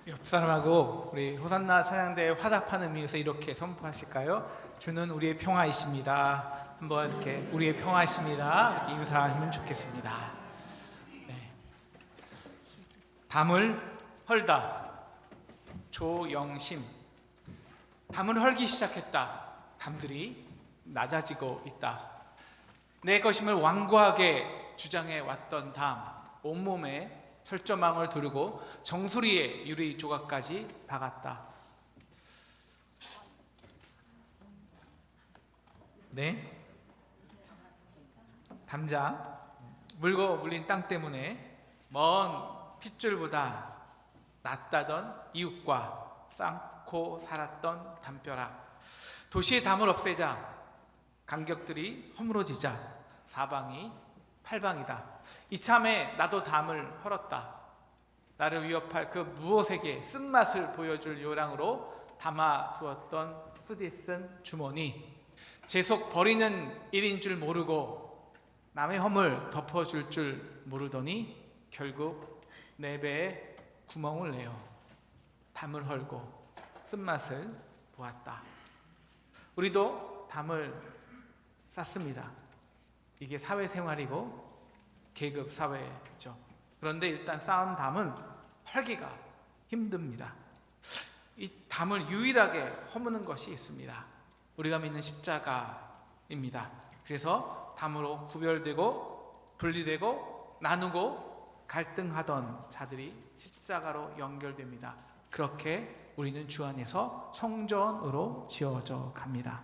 옆 사람하고 우리 호산나 찬양대에 화답하는 의미에서 이렇게 선포하실까요? 주는 우리의 평화이십니다. 한번 이렇게 우리의 평화이십니다. 이렇게 인사하면 좋겠습니다. 네. 담을 헐다. 조영심. 담을 헐기 시작했다. 담들이 낮아지고 있다. 내 것임을 완고하게 주장해 왔던 담, 온몸에 철조망을 두르고 정수리에 유리 조각까지 박았다. 네, 담장, 물고 물린 땅 때문에 먼 핏줄보다 낫다던 이웃과 쌓고 살았던 담벼락. 도시의 담을 없애자 간격들이 허물어지자 사방이 팔방이다. 이참에 나도 담을 헐었다. 나를 위협할 그 무엇에게 쓴맛을 보여줄 요랑으로 담아 두었던 쓰디쓴 주머니. 재속 버리는 일인 줄 모르고 남의 허물 덮어줄 줄 모르더니 결국 내 배에 구멍을 내어 담을 헐고 쓴맛을 보았다. 우리도 담을 쌓습니다. 이게 사회생활이고 계급 사회죠. 그런데 일단 쌓은 담은 헐기가 힘듭니다. 이 담을 유일하게 허무는 것이 있습니다. 우리가 믿는 십자가입니다. 그래서 담으로 구별되고 분리되고 나누고 갈등하던 자들이 십자가로 연결됩니다. 그렇게 우리는 주 안에서 성전으로 지어져 갑니다.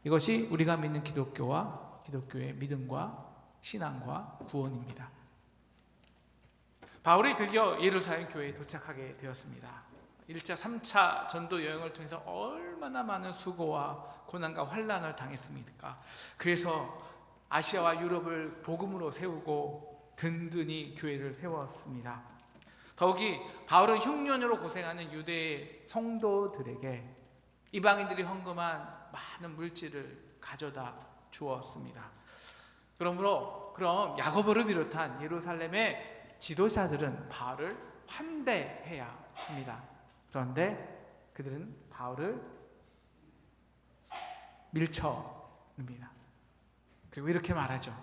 이것이 우리가 믿는 기독교와 기독교의 믿음과 신앙과 구원입니다. 바울이 드디어 예루살렘 교회에 도착하게 되었습니다. 1차, 3차 전도 여행을 통해서 얼마나 많은 수고와 고난과 환난을 당했습니까? 그래서 아시아와 유럽을 복음으로 세우고 든든히 교회를 세웠습니다. 더욱이 바울은 흉년으로 고생하는 유대의 성도들에게 이방인들이 헌금한 많은 물질을 가져다 주었습니다. 그럼 야고보를 비롯한 예루살렘의 지도자들은 바울을 환대해야 합니다. 그런데 그들은 바울을 밀쳐냅니다. 그리고 이렇게 말하죠.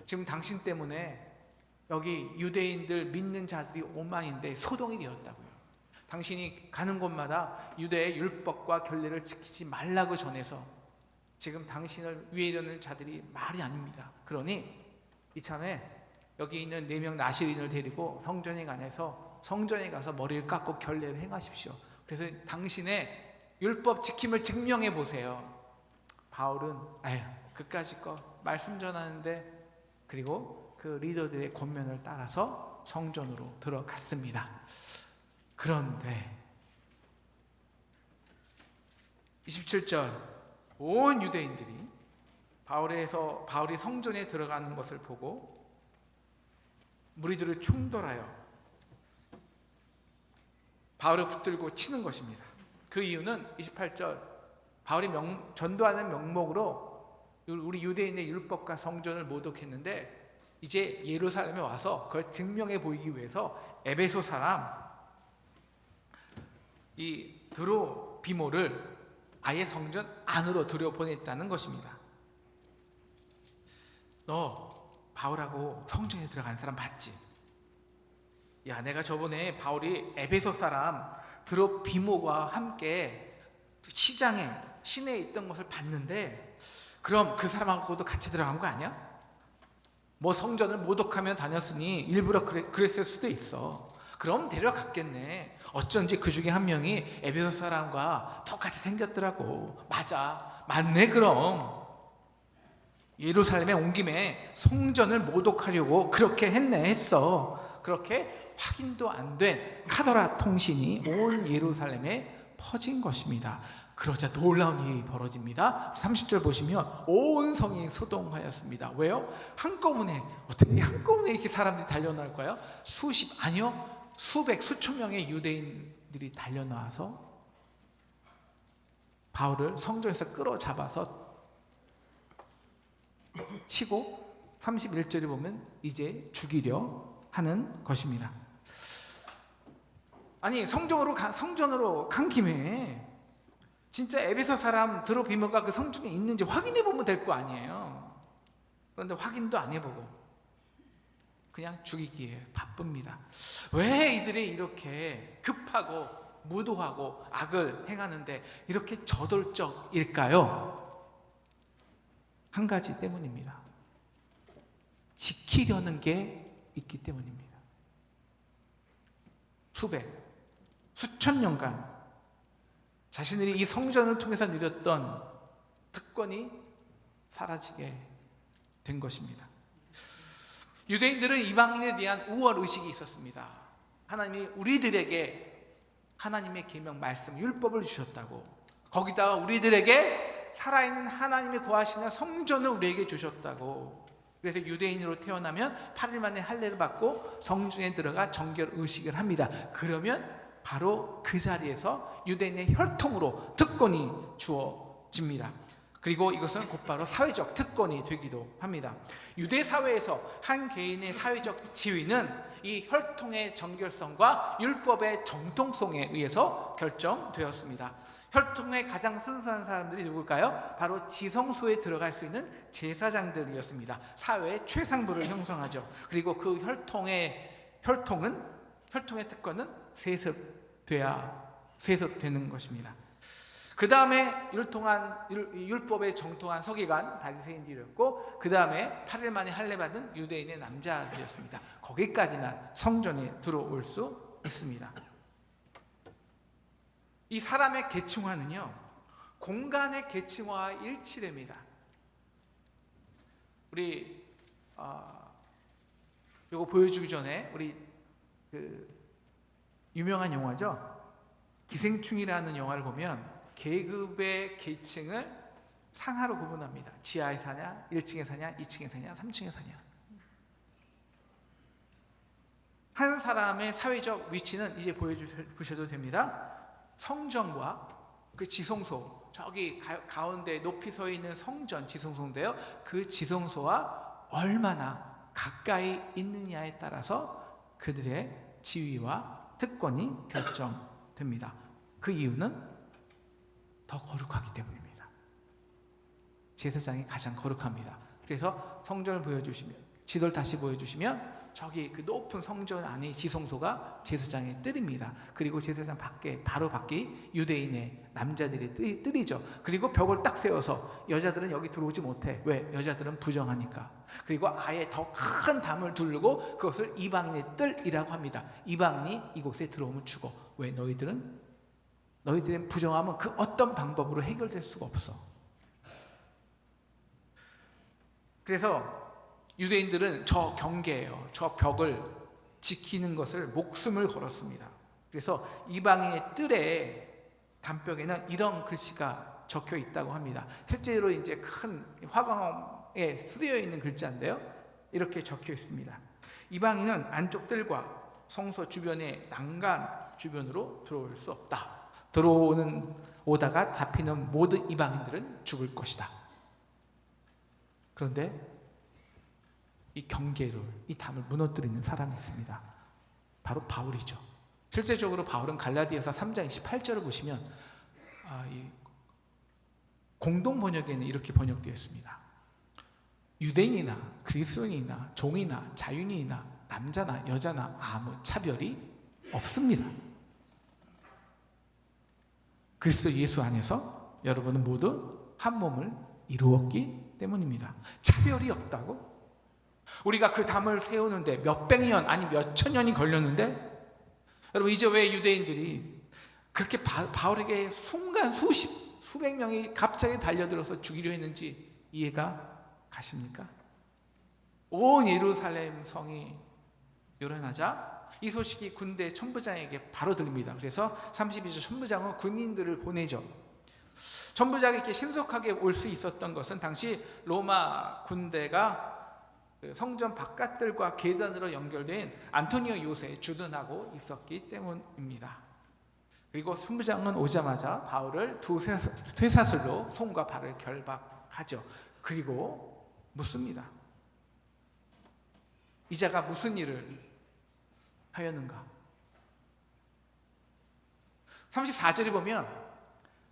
지금 당신 때문에 여기 유대인들 믿는 자들이 오만인데 소동이 되었다고요. 당신이 가는 곳마다 유대의 율법과 결례를 지키지 말라고 전해서 지금 당신을 위해려는 자들이 말이 아닙니다. 그러니 이참에 여기 있는 4명 나시린을 데리고 성전에 가서 머리를 깎고 결례를 행하십시오. 그래서 당신의 율법 지킴을 증명해 보세요. 바울은 그까짓 거 말씀 전하는데, 그리고 그 리더들의 권면을 따라서 성전으로 들어갔습니다. 그런데 27절, 온 유대인들이 바울이 성전에 들어가는 것을 보고 무리들을 충돌하여 바울을 붙들고 치는 것입니다. 그 이유는 28절, 바울이 전도하는 명목으로 우리 유대인의 율법과 성전을 모독했는데 이제 예루살렘에 와서 그걸 증명해 보이기 위해서 에베소 사람 이 드로비모를 아예 성전 안으로 들여보냈다는 것입니다. 너 바울하고 성전에 들어간 사람 봤지? 야, 내가 저번에 바울이 에베소 사람 드로비모와 함께 시내에 있던 것을 봤는데, 그럼 그 사람하고도 같이 들어간 거 아니야? 뭐 성전을 모독하며 다녔으니 일부러 그랬을 수도 있어. 그럼 데려갔겠네. 어쩐지 그 중에 한 명이 에베소 사람과 똑같이 생겼더라고. 맞네. 그럼 예루살렘에 온 김에 성전을 모독하려고 그렇게 했어. 그렇게 확인도 안 된 카더라 통신이 온 예루살렘에 퍼진 것입니다. 그러자 놀라운 일이 벌어집니다. 30절 보시면 온 성이 소동하였습니다. 왜요? 어떻게 한꺼번에 이렇게 사람들이 달려나올까요? 수백, 수천 명의 유대인들이 달려나와서 바울을 성전에서 끌어잡아서 치고 31절에 보면 이제 죽이려 하는 것입니다. 아니 성전으로 간 김에 진짜 에베소 사람 드로피모가 그 성전에 있는지 확인해 보면 될 거 아니에요. 그런데 확인도 안 해보고 그냥 죽이기에 바쁩니다. 왜 이들이 이렇게 급하고 무도하고 악을 행하는데 이렇게 저돌적일까요? 한 가지 때문입니다. 지키려는 게 있기 때문입니다. 수천 년간 자신들이 이 성전을 통해서 누렸던 특권이 사라지게 된 것입니다. 유대인들은 이방인에 대한 우월 의식이 있었습니다. 하나님이 우리들에게 하나님의 계명 말씀 율법을 주셨다고, 거기다가 우리들에게 살아있는 하나님이 거하시는 성전을 우리에게 주셨다고. 그래서 유대인으로 태어나면 8일 만에 할례를 받고 성전에 들어가 정결 의식을 합니다. 그러면 바로 그 자리에서 유대인의 혈통으로 특권이 주어집니다. 그리고 이것은 곧바로 사회적 특권이 되기도 합니다. 유대 사회에서 한 개인의 사회적 지위는 이 혈통의 정결성과 율법의 정통성에 의해서 결정되었습니다. 혈통의 가장 순수한 사람들이 누굴까요? 바로 지성소에 들어갈 수 있는 제사장들이었습니다. 사회의 최상부를 형성하죠. 그리고 그 혈통의 특권은 세습되는 것입니다. 그 다음에 율법의 정통한 서기관 바리새인들이었고, 그 다음에 8일 만에 할례 받은 유대인의 남자들이었습니다. 거기까지만 성전에 들어올 수 있습니다. 이 사람의 계층화는요, 공간의 계층화와 일치됩니다. 우리 이거 보여주기 전에 우리 유명한 영화죠, 기생충이라는 영화를 보면 계급의 계층을 상하로 구분합니다. 지하에 사냐, 1층에 사냐, 2층에 사냐, 3층에 사냐. 한 사람의 사회적 위치는 이제 보여주셔도 됩니다. 성전과 그 지성소, 저기 가운데 높이 서 있는 성전 지성소인데요, 그 지성소와 얼마나 가까이 있느냐에 따라서 그들의 지위와 특권이 결정됩니다. 그 이유는 더 거룩하기 때문입니다. 제사장이 가장 거룩합니다. 그래서 성전을 보여주시면, 지도를 다시 보여주시면 저기 그 높은 성전 안에 지성소가 제사장의 뜰입니다. 그리고 제사장 바로 밖이 유대인의 남자들의 뜰이죠. 그리고 벽을 딱 세워서 여자들은 여기 들어오지 못해. 왜? 여자들은 부정하니까. 그리고 아예 더 큰 담을 두르고 그것을 이방인의 뜰이라고 합니다. 이방인이 이곳에 들어오면 죽어. 왜? 너희들은 부정하면 그 어떤 방법으로 해결될 수가 없어. 그래서 유대인들은 저 경계예요. 저 벽을 지키는 것을 목숨을 걸었습니다. 그래서 이방인의 뜰에 담벽에는 이런 글씨가 적혀 있다고 합니다. 실제로 이제 큰 화강에 쓰여 있는 글자인데요, 이렇게 적혀 있습니다. 이방인은 안쪽 뜰과 성소 주변의 난간 주변으로 들어올 수 없다. 오다가 잡히는 모든 이방인들은 죽을 것이다. 그런데 이 경계를, 이 담을 무너뜨리는 사람이 있습니다. 바로 바울이죠. 실제적으로 바울은 갈라디아서 3장 28절을 보시면 이 공동 번역에는 이렇게 번역되어 있습니다. 유대인이나 그리스도인이나 종이나 자유인이나 남자나 여자나 아무 차별이 없습니다. 그리스도 예수 안에서 여러분은 모두 한 몸을 이루었기 때문입니다. 차별이 없다고? 우리가 그 담을 세우는데 몇백 년, 아니 몇천 년이 걸렸는데, 여러분 이제 왜 유대인들이 그렇게 바울에게 순간 수백 명이 갑자기 달려들어서 죽이려 했는지 이해가 가십니까? 온 예루살렘 성이 요란하자 이 소식이 군대 천부장에게 바로 들립니다. 그래서 32조 천부장은 군인들을 보내죠. 천부장이 이렇게 신속하게 올 수 있었던 것은 당시 로마 군대가 성전 바깥들과 계단으로 연결된 안토니오 요새에 주둔하고 있었기 때문입니다. 그리고 천부장은 오자마자 바울을 두 쇠사슬로 손과 발을 결박하죠. 그리고 묻습니다. 이 자가 무슨 일을 하였는가? 34절에 보면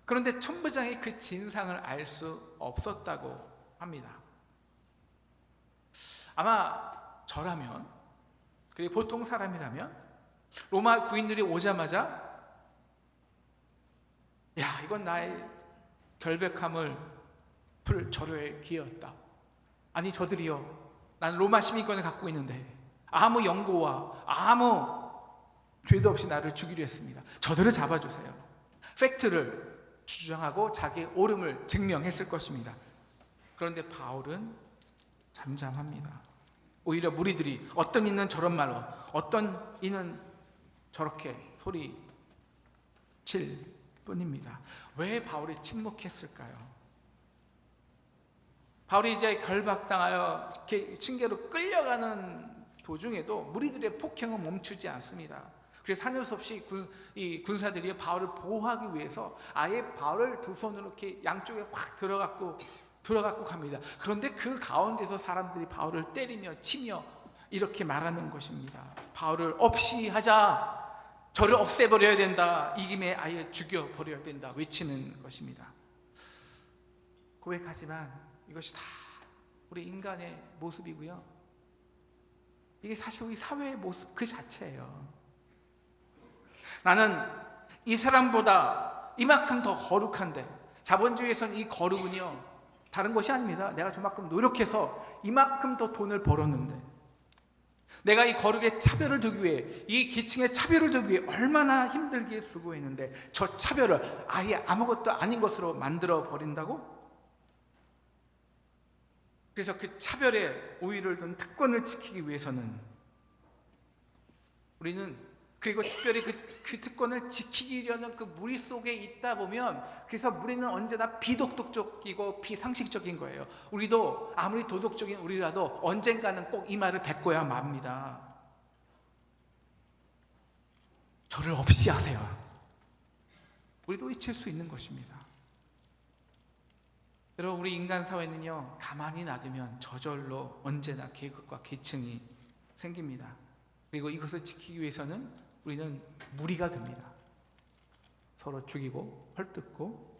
그런데 천부장이 그 진상을 알 수 없었다고 합니다. 아마 저라면, 그리고 보통 사람이라면 로마 구인들이 오자마자 야, 이건 나의 결백함을 풀 절호의 기회였다. 아니 저들이요, 난 로마 시민권을 갖고 있는데 아무 연고와 아무 죄도 없이 나를 죽이려 했습니다. 저들을 잡아주세요. 팩트를 주장하고 자기의 옳음을 증명했을 것입니다. 그런데 바울은 잠잠합니다. 오히려 무리들이 어떤 이는 저런 말로, 어떤 이는 저렇게 소리칠 뿐입니다. 왜 바울이 침묵했을까요? 바울이 이제 결박당하여 징계로 끌려가는 도중에도 무리들의 폭행은 멈추지 않습니다. 그래서 하늘 수 없이 이 군사들이 바울을 보호하기 위해서 아예 바울을 두 손으로 이렇게 양쪽에 확 들어갖고 갑니다. 그런데 그 가운데서 사람들이 바울을 때리며 치며 이렇게 말하는 것입니다. 바울을 없이 하자, 저를 없애버려야 된다, 이 김에 아예 죽여버려야 된다 외치는 것입니다. 고백하지만 이것이 다 우리 인간의 모습이고요, 이게 사실 우리 사회의 모습 그 자체예요. 나는 이 사람보다 이만큼 더 거룩한데, 자본주의에서는 이 거룩은요 다른 것이 아닙니다. 내가 저만큼 노력해서 이만큼 더 돈을 벌었는데, 내가 이 거룩의 차별을 두기 위해, 이 계층의 차별을 두기 위해 얼마나 힘들게 수고했는데 저 차별을 아예 아무것도 아닌 것으로 만들어 버린다고? 그래서 그 차별에 우위를 둔 특권을 지키기 위해서는 우리는, 그리고 특별히 그 특권을 지키려는 그 무리 속에 있다 보면, 그래서 무리는 언제나 비도덕적이고 비상식적인 거예요. 우리도 아무리 도덕적인 우리라도 언젠가는 꼭 이 말을 뱉고야 맙니다. 저를 없이 하세요. 우리도 잊힐 수 있는 것입니다. 여러분, 우리 인간 사회는요 가만히 놔두면 저절로 언제나 계급과 계층이 생깁니다. 그리고 이것을 지키기 위해서는 우리는 무리가 됩니다. 서로 죽이고 헐뜯고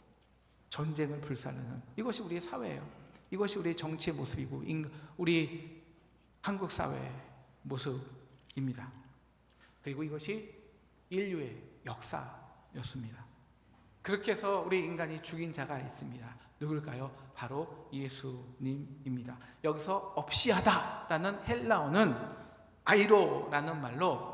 전쟁을 불살르는, 이것이 우리의 사회예요. 이것이 우리의 정치의 모습이고 우리 한국 사회의 모습입니다. 그리고 이것이 인류의 역사였습니다. 그렇게 해서 우리 인간이 죽인 자가 있습니다. 누굴까요? 바로 예수님입니다. 여기서 없이 하다라는 헬라어는 아이로라는 말로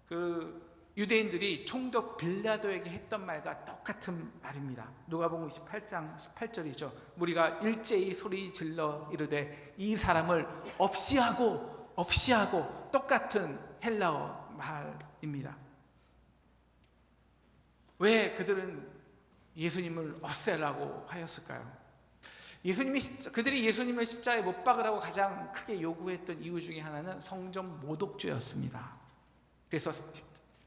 그 유대인들이 총독 빌라도에게 했던 말과 똑같은 말입니다. 누가복음 28장 18절이죠. 무리가 일제히 소리 질러 이르되 이 사람을 없이 하고 똑같은 헬라어 말입니다. 왜 그들은 예수님을 없애라고 하였을까요? 그들이 예수님을 십자가에 못 박으라고 가장 크게 요구했던 이유 중에 하나는 성전 모독죄였습니다. 그래서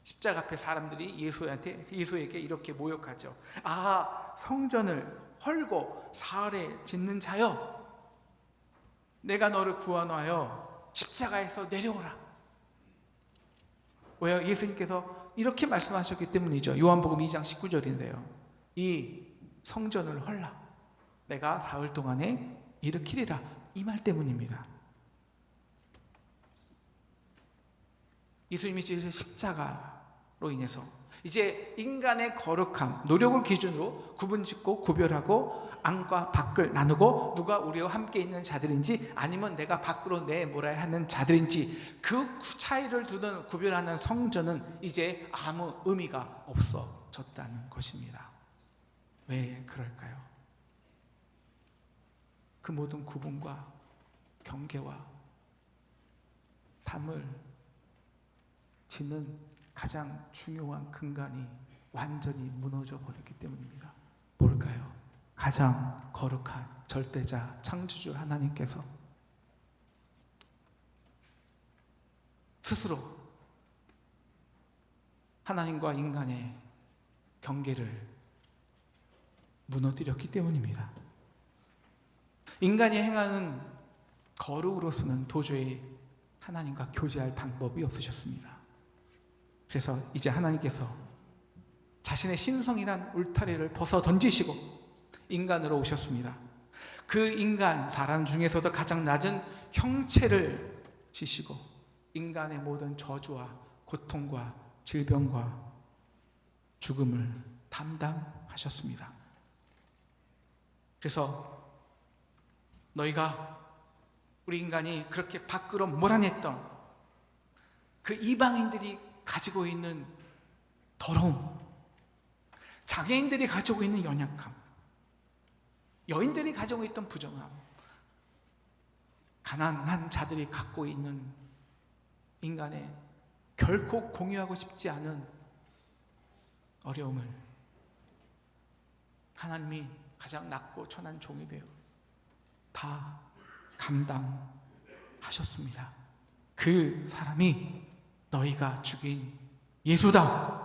십자가 앞에 사람들이 예수에게 이렇게 모욕하죠. 아, 성전을 헐고 사흘에 짓는 자여, 내가 너를 구원하여 십자가에서 내려오라. 왜요? 예수님께서 이렇게 말씀하셨기 때문이죠. 요한복음 2장 19절인데요. 이 성전을 헐라, 내가 사흘 동안에 일으키리라, 이 말 때문입니다. 예수님이 지으신 십자가로 인해서 이제 인간의 거룩함, 노력을 기준으로 구분짓고 구별하고 안과 밖을 나누고 누가 우리와 함께 있는 자들인지 아니면 내가 밖으로 내몰아야 하는 자들인지 그 차이를 두는 구별하는 성전은 이제 아무 의미가 없어졌다는 것입니다. 왜 그럴까요? 그 모든 구분과 경계와 담을 짓는 가장 중요한 근간이 완전히 무너져 버렸기 때문입니다. 뭘까요? 가장 거룩한 절대자 창조주 하나님께서 스스로 하나님과 인간의 경계를 무너뜨렸기 때문입니다. 인간이 행하는 거룩으로서는 도저히 하나님과 교제할 방법이 없으셨습니다. 그래서 이제 하나님께서 자신의 신성이란 울타리를 벗어 던지시고 인간으로 오셨습니다. 그 인간, 사람 중에서도 가장 낮은 형체를 지시고 인간의 모든 저주와 고통과 질병과 죽음을 담당하셨습니다. 그래서 너희가, 우리 인간이 그렇게 밖으로 몰아냈던 그 이방인들이 가지고 있는 더러움, 장애인들이 가지고 있는 연약함, 여인들이 가지고 있던 부정함, 가난한 자들이 갖고 있는 인간의 결코 공유하고 싶지 않은 어려움을 하나님이 가장 낮고 천한 종이 되어 다 감당하셨습니다. 그 사람이 너희가 죽인 예수다.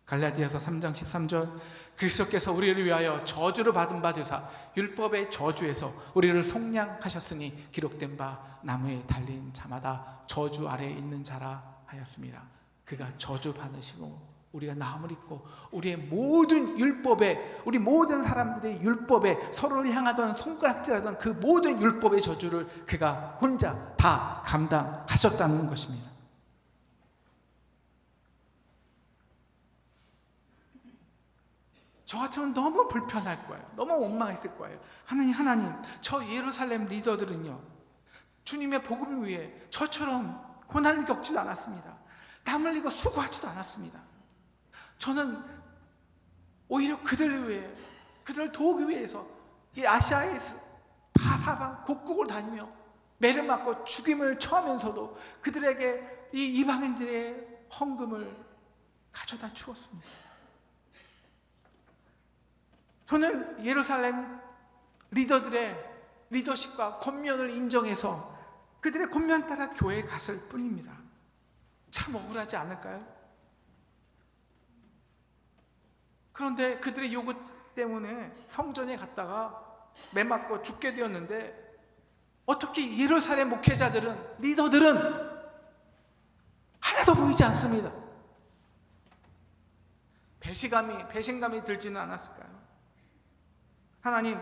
갈라디아서 3장 13절, 그리스도께서 우리를 위하여 저주를 받은 바 되사 율법의 저주에서 우리를 속량하셨으니 기록된 바 나무에 달린 자마다 저주 아래에 있는 자라 하였습니다. 그가 저주 받으시고 우리가 나음을 입고 우리의 모든 율법에, 우리 모든 사람들의 율법에 서로를 향하던 손가락질하던 그 모든 율법의 저주를 그가 혼자 다 감당하셨다는 것입니다. 저 같으면 너무 불편할 거예요. 너무 원망했을 거예요. 하나님, 저 예루살렘 리더들은요, 주님의 복음을 위해 저처럼 고난을 겪지도 않았습니다. 땀 흘리고 수고하지도 않았습니다. 저는 오히려 그들을 위해, 그들을 도우기 위해서 이 아시아의 사방 곳곳을 다니며 매를 맞고 죽임을 처하면서도 그들에게 이 이방인들의 헌금을 가져다 주었습니다. 저는 예루살렘 리더들의 리더십과 권면을 인정해서 그들의 권면 따라 교회에 갔을 뿐입니다. 참 억울하지 않을까요? 그런데 그들의 요구 때문에 성전에 갔다가 매 맞고 죽게 되었는데, 어떻게 예루살렘 목회자들은, 리더들은 하나도 보이지 않습니다. 배신감이 들지는 않았을까요? 하나님,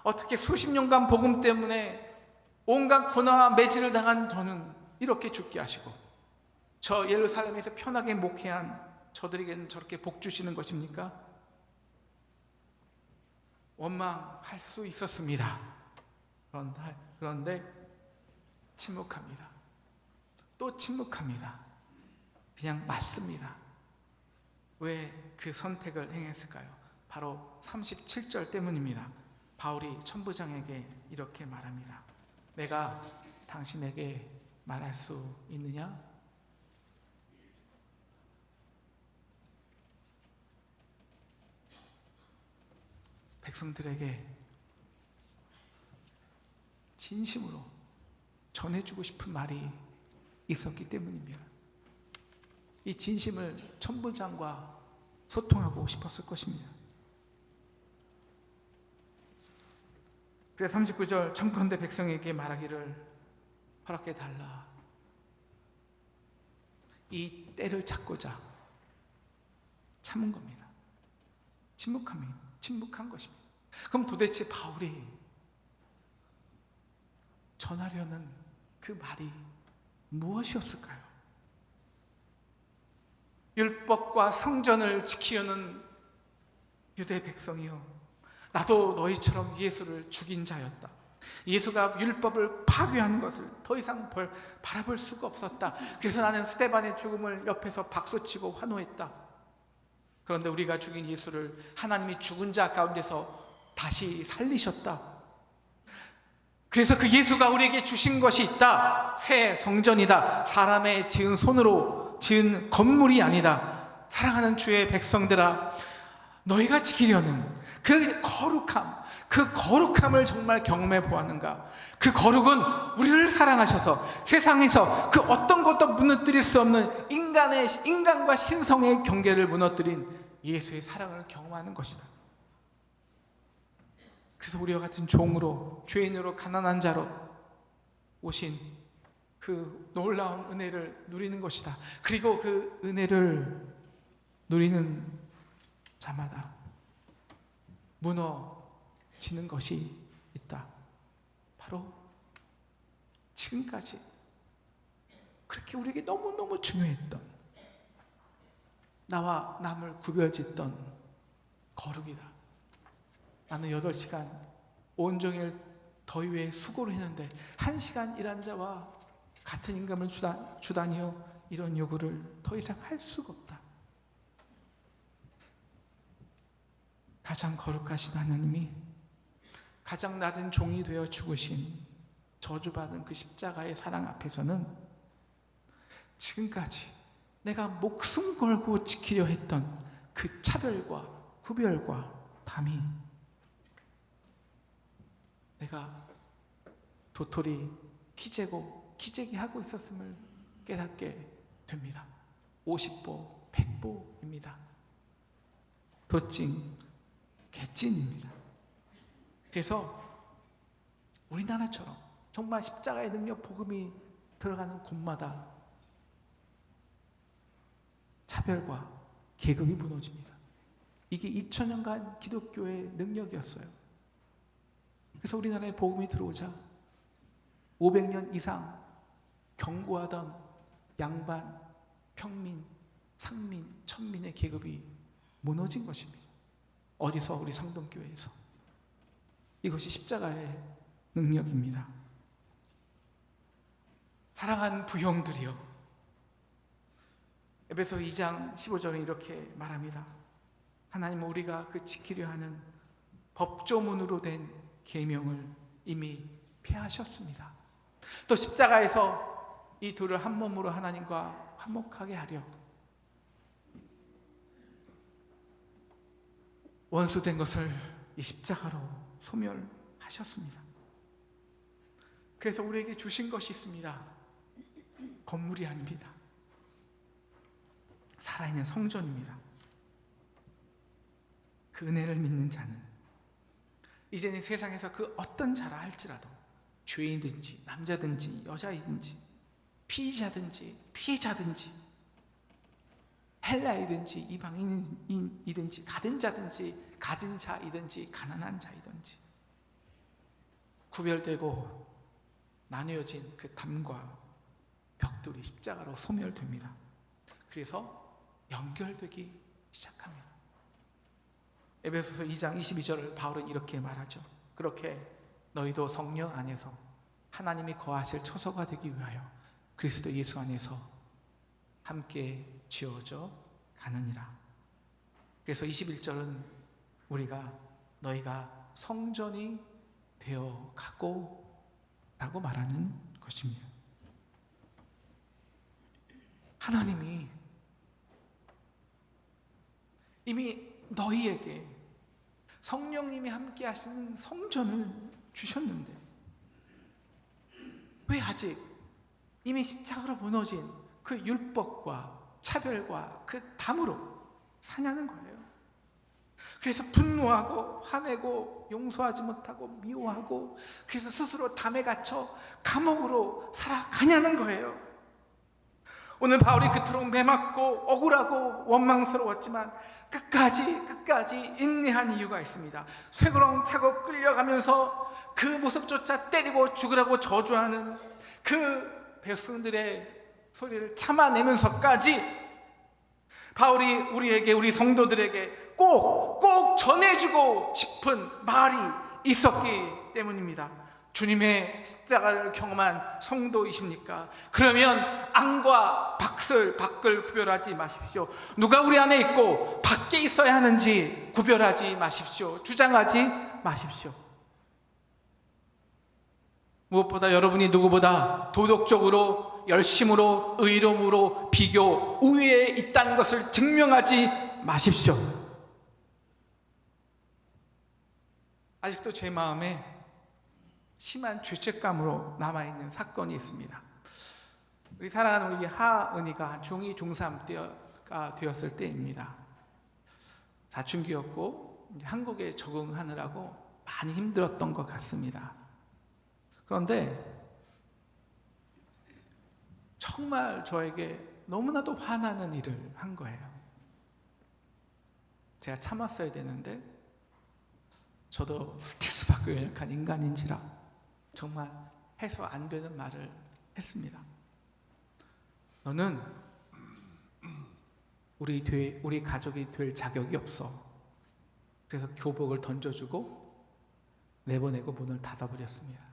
어떻게 수십 년간 복음 때문에 온갖 고난과 매질을 당한 저는 이렇게 죽게 하시고, 저 예루살렘에서 편하게 목회한 저들에게는 저렇게 복 주시는 것입니까? 원망할 수 있었습니다. 그런데 침묵합니다. 또 침묵합니다. 그냥 맞습니다. 왜 그 선택을 행했을까요? 바로 37절 때문입니다. 바울이 천부장에게 이렇게 말합니다. 내가 당신에게 말할 수 있느냐? 백성들에게 진심으로 전해주고 싶은 말이 있었기 때문입니다. 이 진심을 천부장과 소통하고 싶었을 것입니다. 그래서 39절, 청컨대 백성에게 말하기를 허락해 달라. 이 때를 찾고자 참은 겁니다. 침묵한 것입니다. 그럼 도대체 바울이 전하려는 그 말이 무엇이었을까요? 율법과 성전을 지키려는 유대 백성이요, 나도 너희처럼 예수를 죽인 자였다. 예수가 율법을 파괴하는 것을 더 이상 바라볼 수가 없었다. 그래서 나는 스데반의 죽음을 옆에서 박수치고 환호했다. 그런데 우리가 죽인 예수를 하나님이 죽은 자 가운데서 다시 살리셨다. 그래서 그 예수가 우리에게 주신 것이 있다. 새 성전이다. 사람의 지은 손으로 지은 건물이 아니다. 사랑하는 주의 백성들아, 너희가 지키려는 그 거룩함을 정말 경험해 보았는가? 그 거룩은 우리를 사랑하셔서 세상에서 그 어떤 것도 무너뜨릴 수 없는 인간과 신성의 경계를 무너뜨린 예수의 사랑을 경험하는 것이다. 그래서 우리와 같은 종으로, 죄인으로, 가난한 자로 오신 그 놀라운 은혜를 누리는 것이다. 그리고 그 은혜를 누리는 자마다 무너지는 것이 있다. 바로 지금까지 그렇게 우리에게 너무너무 중요했던, 나와 남을 구별짓던 거룩이다. 나는 8시간 온종일 더위에 수고를 했는데 1시간 일한 자와 같은 임금을 주다니요, 이런 요구를 더 이상 할 수가 없다. 가장 거룩하신 하나님이 가장 낮은 종이 되어 죽으신, 저주받은 그 십자가의 사랑 앞에서는 지금까지 내가 목숨 걸고 지키려 했던 그 차별과 구별과 담이 내가 도토리 키재고 기재기 하고 있었음을 깨닫게 됩니다. 50보 100보입니다. 도찐 개찐입니다. 그래서 우리나라처럼 정말 십자가의 능력 복음이 들어가는 곳마다 차별과 계급이 무너집니다. 이게 2000년간 기독교의 능력이었어요. 그래서 우리나라에 복음이 들어오자 500년 이상 경고하던 양반, 평민, 상민, 천민의 계급이 무너진 것입니다. 어디서? 우리 성동교회에서. 이것이 십자가의 능력입니다. 사랑하는 부형들이여, 에베소 2장 15절에 이렇게 말합니다. 하나님은 우리가 그 지키려 하는 법조문으로 된 계명을 이미 폐하셨습니다. 또 십자가에서 이 둘을 한 몸으로 하나님과 화목하게 하려 원수된 것을 이 십자가로 소멸하셨습니다. 그래서 우리에게 주신 것이 있습니다. 건물이 아닙니다. 살아있는 성전입니다. 그 은혜를 믿는 자는 이제는 세상에서 그 어떤 자라 할지라도, 죄인든지 남자든지 여자이든지 피의자든지 피해자든지 헬라이든지 이방인이든지 가든 자든지 가진 자이든지 가난한 자이든지 구별되고 나뉘어진 그 담과 벽돌이 십자가로 소멸됩니다. 그래서 연결되기 시작합니다. 에베소서 2장 22절을 바울은 이렇게 말하죠. 그렇게 너희도 성령 안에서 하나님이 거하실 처소가 되기 위하여 그리스도 예수 안에서 함께 지어져 가느니라. 그래서 21절은 너희가 성전이 되어 가고 라고 말하는 것입니다. 하나님이 이미 너희에게 성령님이 함께 하시는 성전을 주셨는데 왜 아직 이미 십자가로 무너진 그 율법과 차별과 그 담으로 사냐는 거예요. 그래서 분노하고 화내고 용서하지 못하고 미워하고 그래서 스스로 담에 갇혀 감옥으로 살아가냐는 거예요. 오늘 바울이 그토록 매맞고 억울하고 원망스러웠지만 끝까지 인내한 이유가 있습니다. 쇠구렁 차고 끌려가면서 그 모습조차 때리고 죽으라고 저주하는 그 백성들의 소리를 참아내면서까지 바울이 우리 성도들에게 꼭 전해주고 싶은 말이 있었기 때문입니다. 주님의 십자가를 경험한 성도이십니까? 그러면 안과 밖을 구별하지 마십시오. 누가 우리 안에 있고 밖에 있어야 하는지 구별하지 마십시오. 주장하지 마십시오. 무엇보다 여러분이 누구보다 도덕적으로, 열심으로, 의로움으로 비교 우위에 있다는 것을 증명하지 마십시오. 아직도 제 마음에 심한 죄책감으로 남아있는 사건이 있습니다. 우리 사랑하는 우리 하은이가 중2, 중3 때가 되었을 때입니다. 사춘기였고 한국에 적응하느라고 많이 힘들었던 것 같습니다. 그런데 정말 저에게 너무나도 화나는 일을 한 거예요. 제가 참았어야 되는데 저도 스트레스 받고 연약한 인간인지라 정말 해서 안 되는 말을 했습니다. 너는 우리 가족이 될 자격이 없어. 그래서 교복을 던져주고 내보내고 문을 닫아버렸습니다.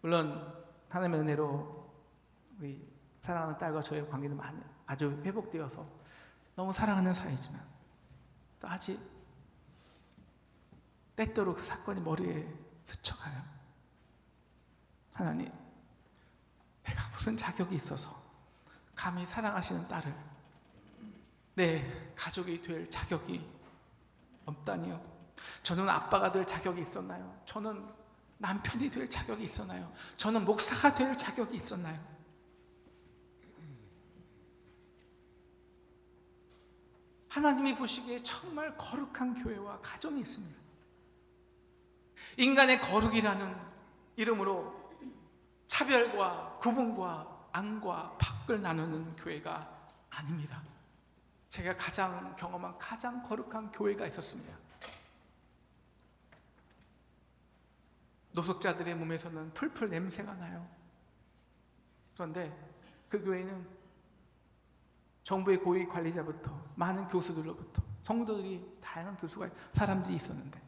물론 하나님의 은혜로 우리 사랑하는 딸과 저의 관계는 아주 회복되어서 너무 사랑하는 사이지만 또 아직 때때로 그 사건이 머리에 스쳐가요. 하나님, 내가 무슨 자격이 있어서 감히 사랑하시는 딸을 내 가족이 될 자격이 없다니요. 저는 아빠가 될 자격이 있었나요? 저는 남편이 될 자격이 있었나요? 저는 목사가 될 자격이 있었나요? 하나님이 보시기에 정말 거룩한 교회와 가정이 있습니다. 인간의 거룩이라는 이름으로 차별과 구분과 안과 밖을 나누는 교회가 아닙니다. 제가 가장 경험한 가장 거룩한 교회가 있었습니다. 노숙자들의 몸에서는 풀풀 냄새가 나요. 그런데 그 교회는 정부의 고위 관리자부터 많은 교수들로부터 성도들이 다양한 사람들이 있었는데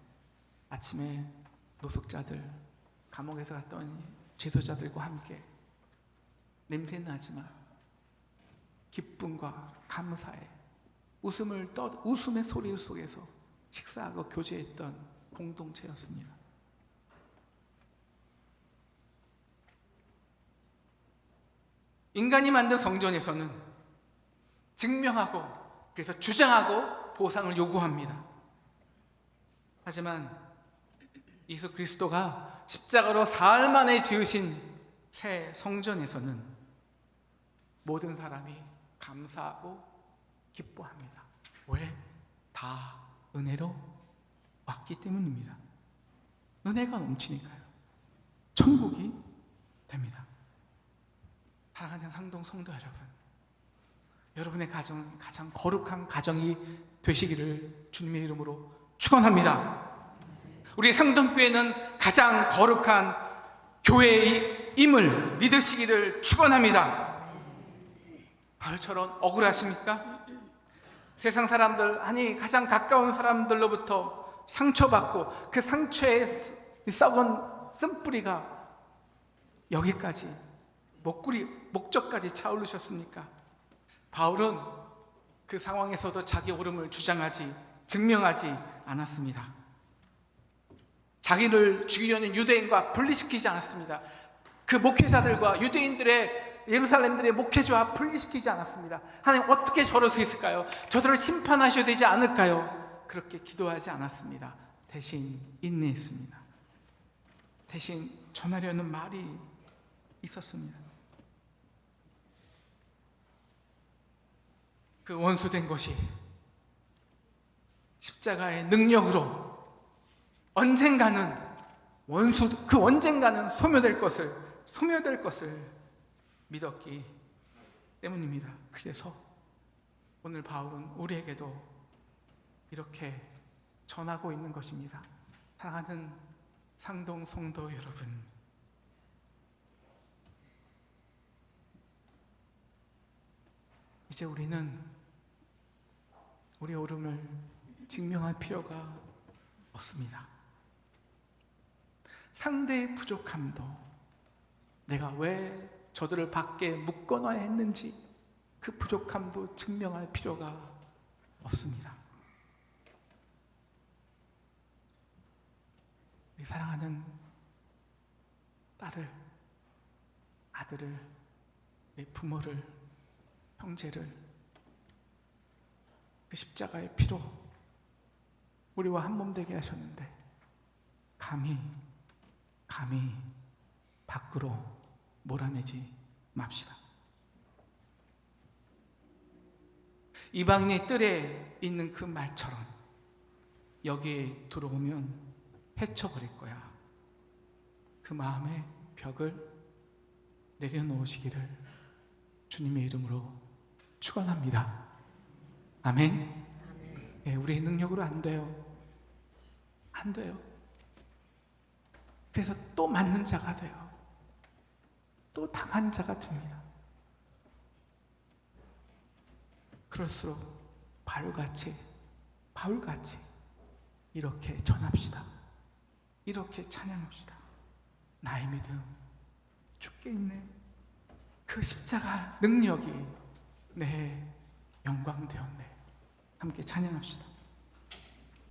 아침에 노숙자들, 감옥에서 갔다 온 재소자들과 함께 냄새 나지만 기쁨과 감사에 웃음의 소리 속에서 식사하고 교제했던 공동체였습니다. 인간이 만든 성전에서는 증명하고 그래서 주장하고 보상을 요구합니다. 하지만 예수 그리스도가 십자가로 사흘 만에 지으신 새 성전에서는 모든 사람이 감사하고 기뻐합니다. 왜? 다 은혜로 왔기 때문입니다. 은혜가 넘치니까요. 천국이 됩니다. 사랑하는 상동 성도 여러분, 여러분의 가정은 가장 거룩한 가정이 되시기를 주님의 이름으로 축원합니다. 우리 상동교회는 가장 거룩한 교회임을 믿으시기를 축원합니다. 바울처럼 억울하십니까? 세상 사람들, 아니 가장 가까운 사람들로부터 상처받고 그 상처에 썩은 쓴뿌리가 여기까지 목적까지 차오르셨습니까? 바울은 그 상황에서도 자기 옳음을 증명하지 않았습니다. 자기를 죽이려는 유대인과 분리시키지 않았습니다. 그 목회자들과 예루살렘들의 목회자와 분리시키지 않았습니다. 하나님, 어떻게 저럴 수 있을까요? 저들을 심판하셔야 되지 않을까요? 그렇게 기도하지 않았습니다. 대신 인내했습니다. 대신 전하려는 말이 있었습니다. 그 원수된 것이 십자가의 능력으로 언젠가는 소멸될 것을 믿었기 때문입니다. 그래서 오늘 바울은 우리에게도 이렇게 전하고 있는 것입니다. 사랑하는 상동 성도 여러분, 이제 우리는 우리 옳음을 증명할 필요가 없습니다. 상대의 부족함도 내가 왜 저들을 밖에 묶어놔야 했는지 그 부족함도 증명할 필요가 없습니다. 우리 사랑하는 딸을, 아들을, 내 부모를, 형제를 그 십자가의 피로 우리와 한 몸 되게 하셨는데 감히 밖으로 몰아내지 맙시다. 이방인의 뜰에 있는 그 말처럼 여기에 들어오면 해쳐버릴 거야. 그 마음의 벽을 내려놓으시기를 주님의 이름으로 축원합니다. 아멘. 예, 우리의 능력으로 안 돼요. 안 돼요. 그래서 또 맞는 자가 돼요. 또 당한 자가 됩니다. 그럴수록 바울같이 이렇게 전합시다. 이렇게 찬양합시다. 나의 믿음 주께 있네. 그 십자가 능력이 내 영광 되었네. 함께 찬양합시다.